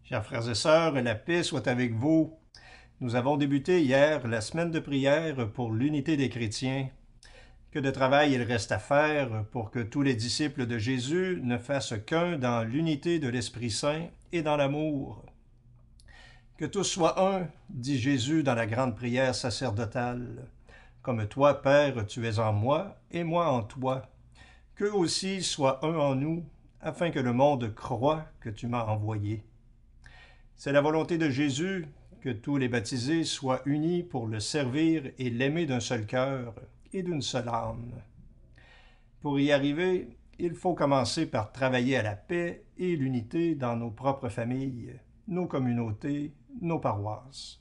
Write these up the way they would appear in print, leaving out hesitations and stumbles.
Chers frères et sœurs, la paix soit avec vous. Nous avons débuté hier la semaine de prière pour l'unité des chrétiens. Que de travail il reste à faire pour que tous les disciples de Jésus ne fassent qu'un dans l'unité de l'Esprit Saint et dans l'amour. Que tous soient un, dit Jésus dans la grande prière sacerdotale. Comme toi, Père, tu es en moi et moi en toi. Qu'eux aussi soient un en nous, afin que le monde croie que tu m'as envoyé. C'est la volonté de Jésus que tous les baptisés soient unis pour le servir et l'aimer d'un seul cœur et d'une seule âme. Pour y arriver, il faut commencer par travailler à la paix et l'unité dans nos propres familles, nos communautés, nos paroisses.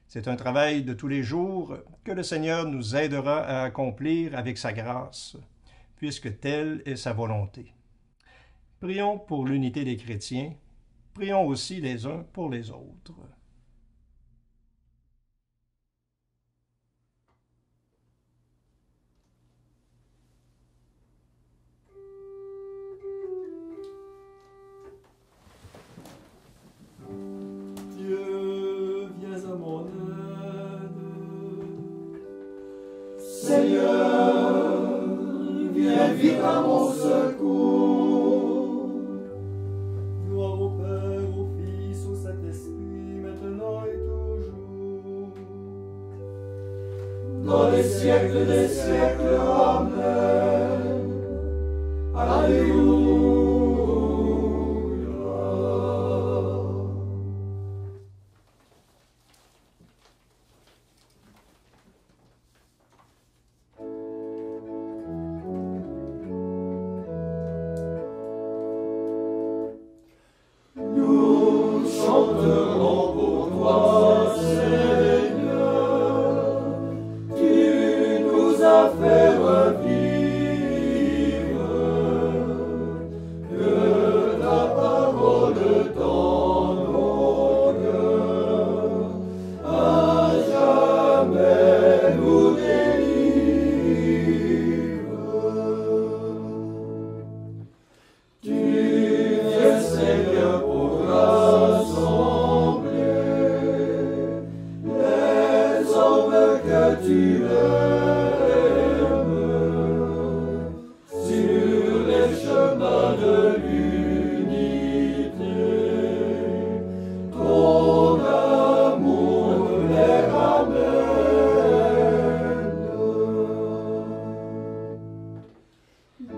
C'est un travail de tous les jours que le Seigneur nous aidera à accomplir avec sa grâce, puisque telle est sa volonté. Prions pour l'unité des chrétiens. Prions aussi les uns pour les autres. Dieu, viens à mon aide. Seigneur, viens vite à mon secours. Gloire au Père, au Fils, au Saint-Esprit, maintenant et toujours. Dans les siècles des siècles, Amen. Alléluia. Nous chanterons pour toi, Seigneur. Tu nous as fait revivre. Que ta parole dans nos cœurs à jamais nous délivre. Tu viens, Seigneur, pour rassembler les hommes que tu aimes sur les chemins de l'unité. Ton amour les ramène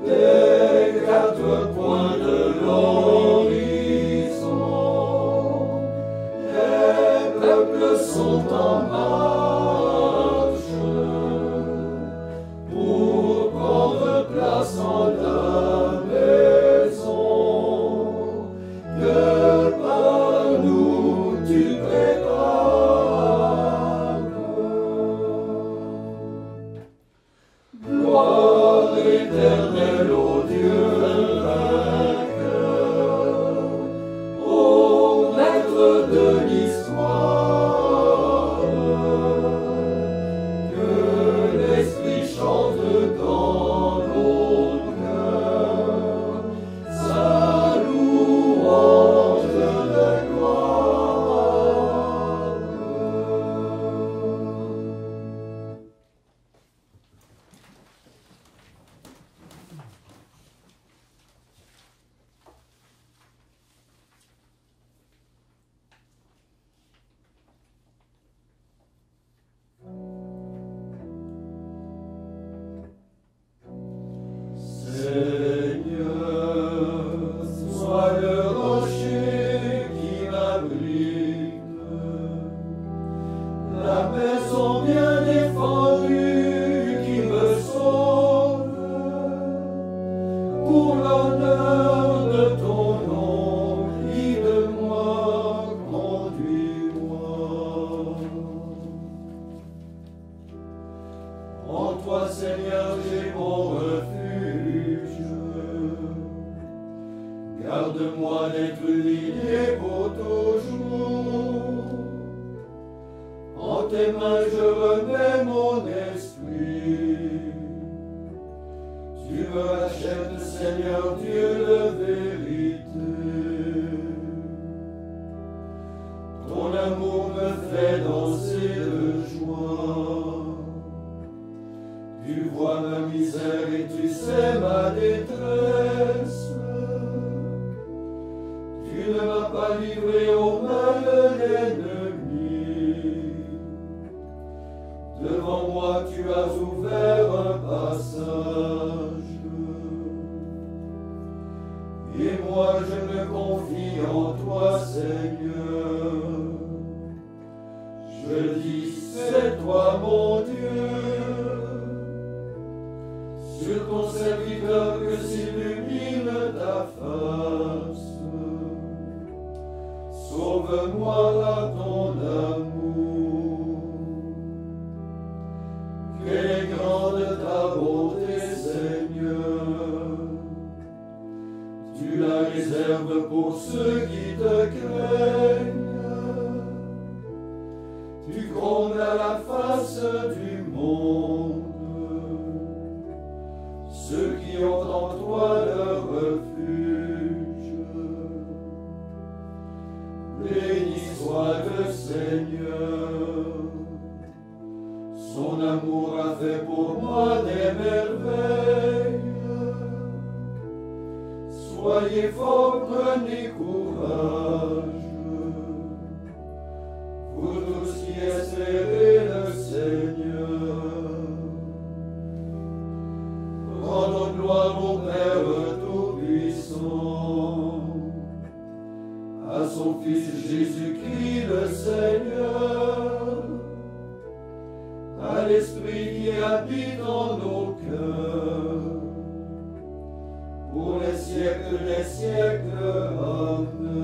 des quatre coins de l'horizon. Les peuples sont en marche pour prendre place en ta maison que par nous tu prépares. Gloire éternelle au Dieu vainqueur, au maître de l'histoire, que l'Esprit chante dans nos cœurs sa louange de gloire. Seigneur, sois le rocher qui m'abrite, la maison bien défendue qui me sauve, pour l'honneur de ton nom, guide-moi, conduis-moi. En toi, Seigneur, j'ai mon refuge. Garde-moi d'être lié pour toujours. En tes mains, je remets mon esprit. Tu me rachètes, Seigneur Dieu de vérité. pas livré aux mains de l'ennemi. Devant moi tu as ouvert un passage, et moi je me confie en toi, Seigneur. Je dis, c'est toi mon Dieu, sur ton serviteur que s'illumine ta face. Sauve-moi à ton amour. Quelle est grande ta bonté, Seigneur. Tu la réserves pour ceux qui te craignent. Tu grondes à la face du monde ceux qui ont en toi leur refuge. Béni soit le Seigneur, son amour a fait pour moi des merveilles. Soyez forts, prenez courage, vous tous qui espérez le Seigneur. Rendons gloire au Père Tout-Puissant, à son Fils Jésus-Christ le Seigneur, à l'Esprit qui habite en nos cœurs, pour les siècles des siècles. Amen.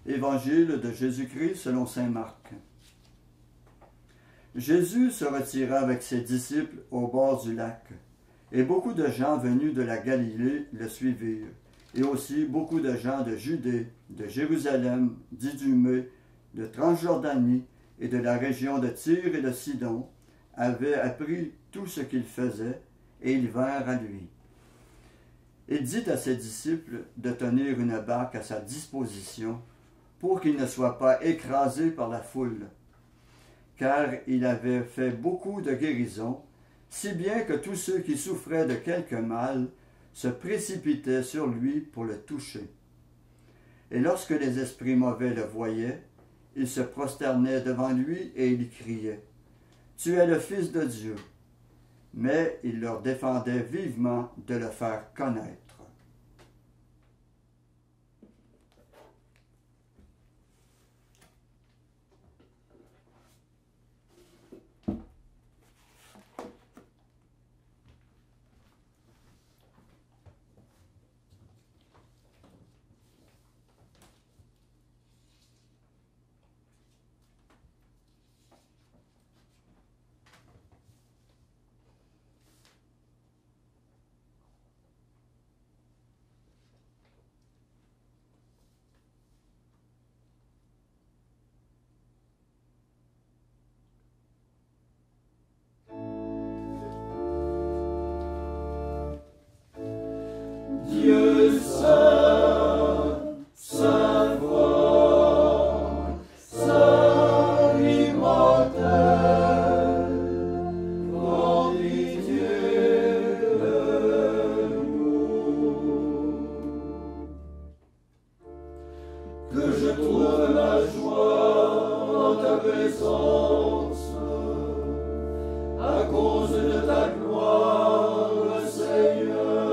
Évangile de Jésus-Christ selon saint Marc. Jésus se retira avec ses disciples au bord du lac, et beaucoup de gens venus de la Galilée le suivirent, et aussi beaucoup de gens de Judée, de Jérusalem, d'Idumée, de Transjordanie et de la région de Tyr et de Sidon avaient appris tout ce qu'il faisait, et ils vinrent à lui. Il dit à ses disciples de tenir une barque à sa disposition, pour qu'il ne soit pas écrasé par la foule, car il avait fait beaucoup de guérisons, si bien que tous ceux qui souffraient de quelque mal se précipitaient sur lui pour le toucher. Et lorsque les esprits mauvais le voyaient, ils se prosternaient devant lui et ils criaient, « Tu es le Fils de Dieu !» Mais il leur défendait vivement de le faire connaître. Dieu saint, saint fort, saint immortel, prends pitié de nous. Que je trouve la joie en ta présence, à cause de ta gloire, Seigneur.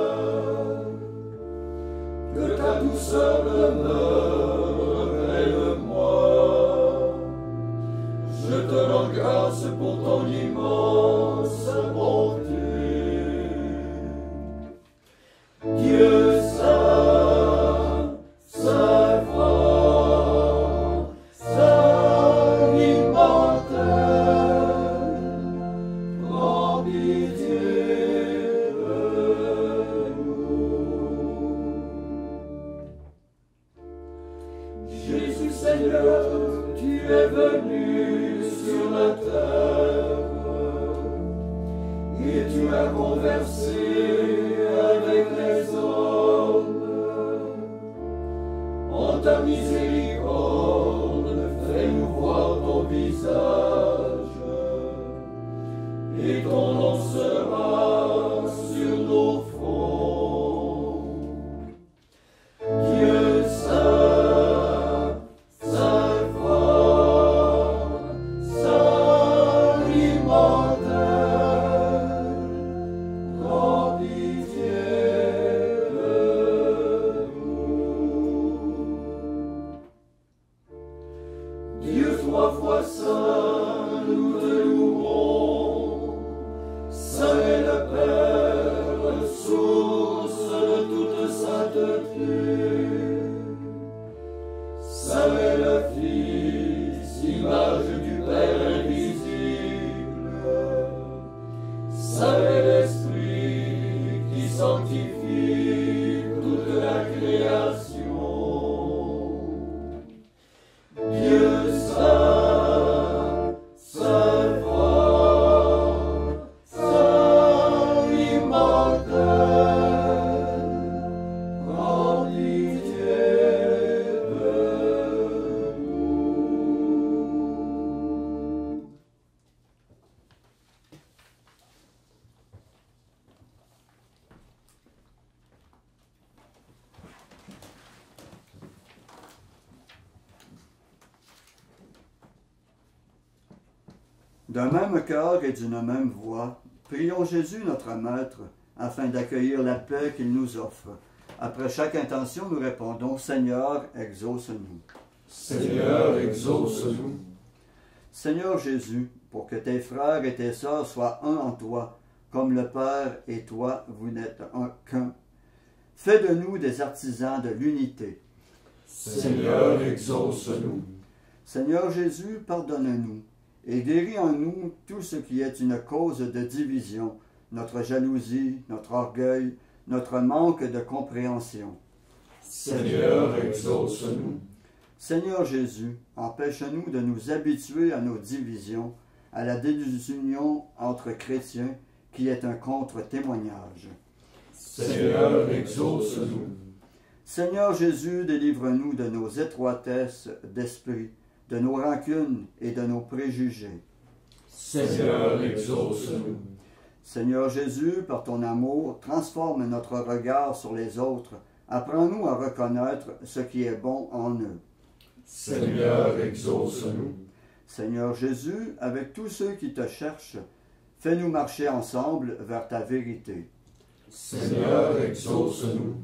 Que ta douceur demeure près de moi. Je te rends grâce pour ton immense bonté. Dieu saint, saint fort, saint Seigneur, tu es venu sur la terre et tu as conversé avec les hommes. En ta miséricorde, fais-nous voir ton visage et ton nom sera sur nos fronts. Dieu saint, saint fort, saint immortel, prends pitié de nous. Dieu trois fois saint, nous te louons. Saint est le Père, source de toute sainteté. Saint est le Fils, image du Père invisible. Saint est l'Esprit qui sanctifie toute la création. Dieu saint, saint fort, saint immortel, prends pitié de nous. D'un même cœur et d'une même voix, prions Jésus notre Maître, afin d'accueillir la paix qu'il nous offre. Après chaque intention, nous répondons, Seigneur, exauce-nous. Seigneur, exauce-nous. Seigneur Jésus, pour que tes frères et tes sœurs soient un en toi, comme le Père et toi, vous n'êtes qu'un. Fais de nous des artisans de l'unité. Seigneur, exauce-nous. Seigneur Jésus, pardonne-nous et guéris en nous tout ce qui est une cause de division, notre jalousie, notre orgueil, notre manque de compréhension. Seigneur, exauce-nous. Seigneur Jésus, empêche-nous de nous habituer à nos divisions, à la désunion entre chrétiens qui est un contre-témoignage. Seigneur, exauce-nous. Seigneur Jésus, délivre-nous de nos étroitesses d'esprit, de nos rancunes et de nos préjugés. Seigneur, exauce-nous. Seigneur Jésus, par ton amour, transforme notre regard sur les autres. Apprends-nous à reconnaître ce qui est bon en eux. Seigneur, exauce-nous. Seigneur Jésus, avec tous ceux qui te cherchent, fais-nous marcher ensemble vers ta vérité. Seigneur, exauce-nous.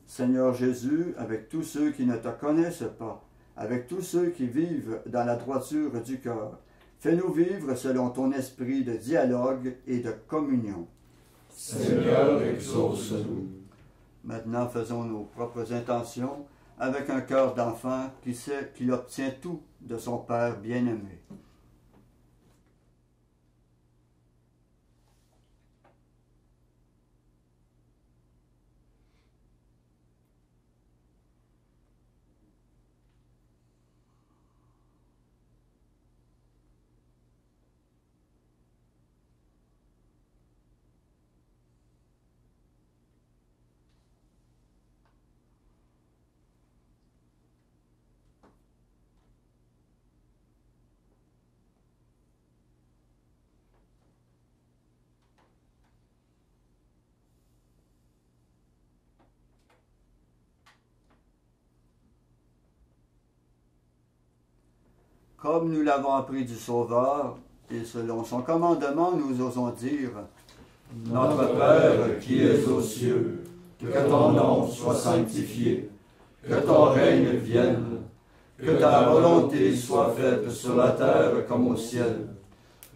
Seigneur Jésus, avec tous ceux qui ne te connaissent pas, avec tous ceux qui vivent dans la droiture du cœur, fais-nous vivre selon ton esprit de dialogue et de communion. Seigneur, exauce-nous. Maintenant, faisons nos propres intentions avec un cœur d'enfant qui sait qu'il obtient tout de son Père bien-aimé. Comme nous l'avons appris du Sauveur, et selon son commandement, nous osons dire, Notre Père qui es aux cieux, que ton nom soit sanctifié, que ton règne vienne, que ta volonté soit faite sur la terre comme au ciel.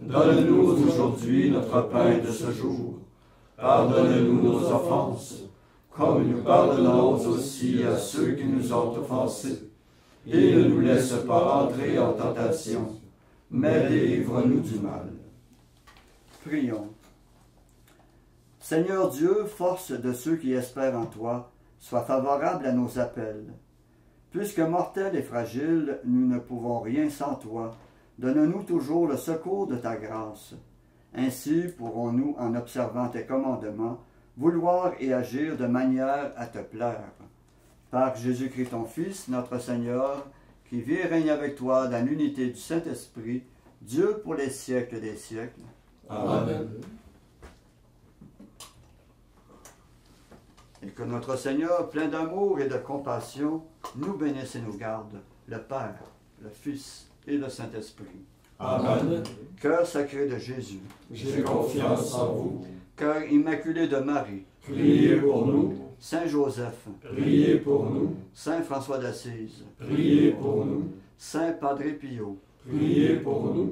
Donne-nous aujourd'hui notre pain de ce jour. Pardonne-nous nos offenses, comme nous pardonnons aussi à ceux qui nous ont offensés. Et ne nous laisse pas entrer en tentation, mais délivre-nous du mal. Prions. Seigneur Dieu, force de ceux qui espèrent en toi, sois favorable à nos appels. Puisque mortels et fragiles, nous ne pouvons rien sans toi. Donne-nous toujours le secours de ta grâce. Ainsi pourrons-nous, en observant tes commandements, vouloir et agir de manière à te plaire. Par Jésus-Christ ton Fils, notre Seigneur, qui vit et règne avec toi dans l'unité du Saint-Esprit, Dieu pour les siècles des siècles. Amen. Et que notre Seigneur, plein d'amour et de compassion, nous bénisse et nous garde, le Père, le Fils et le Saint-Esprit. Amen. Cœur sacré de Jésus, J'ai confiance en vous. cœur immaculé de Marie, Priez pour nous. Saint Joseph, Priez pour nous. Saint François d'Assise, Priez pour nous. Saint Padre Pio, Priez pour nous.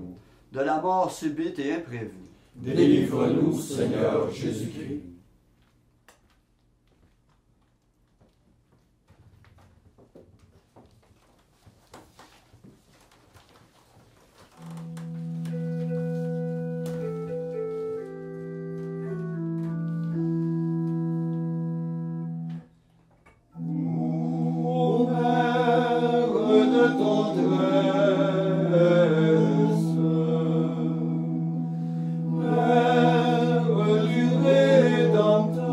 de la mort subite et imprévue, Délivre-nous, Seigneur Jésus-Christ. Ô Mère de tendresse, Mère du Rédempteur,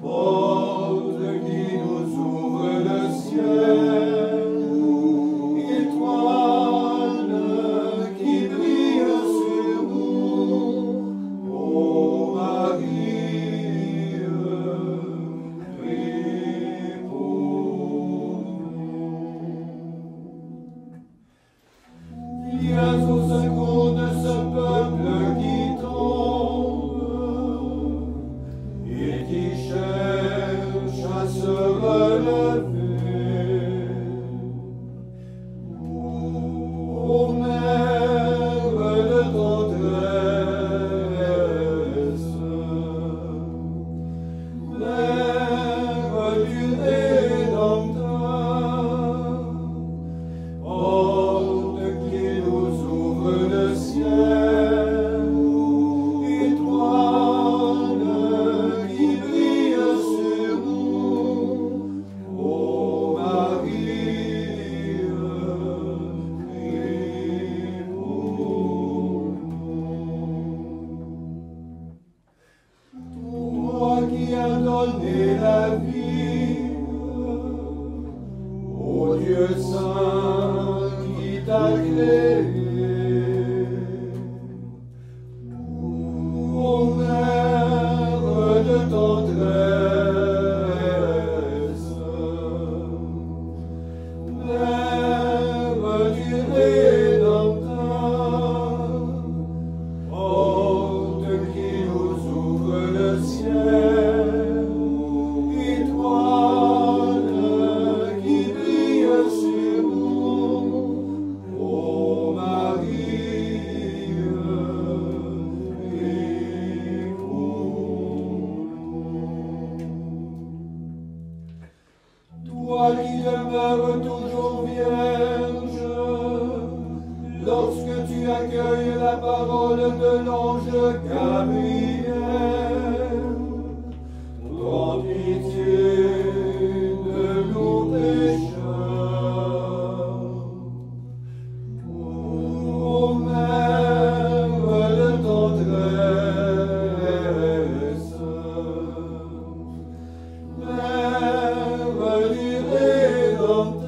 porte qui nous ouvre le ciel, étoile qui brille sur nous, ô Marie, prie pour nous. Viens au secours de ce peuple qui tombe et qui cherche à se relever. Ô Mère de tendresse, Mère du Rédempteur, porte qui nous ouvre le ciel, étoile qui brille sur nous, ô Marie, prie pour nous. Toi qui as donné la vie, ô Dieu saint qui t'a créé, ô Mère de tendresse, Mère du Rédempteur, porte qui nous ouvre le ciel, étoile qui brille sur nous, ô Marie, prie pour nous. Toi qui demeures toujours vierge, lorsque tu accueilles la parole de l'ange Gabriel, prends pitié de nos pécheurs. Ô Mère de tendresse, Mère du Rédempteur,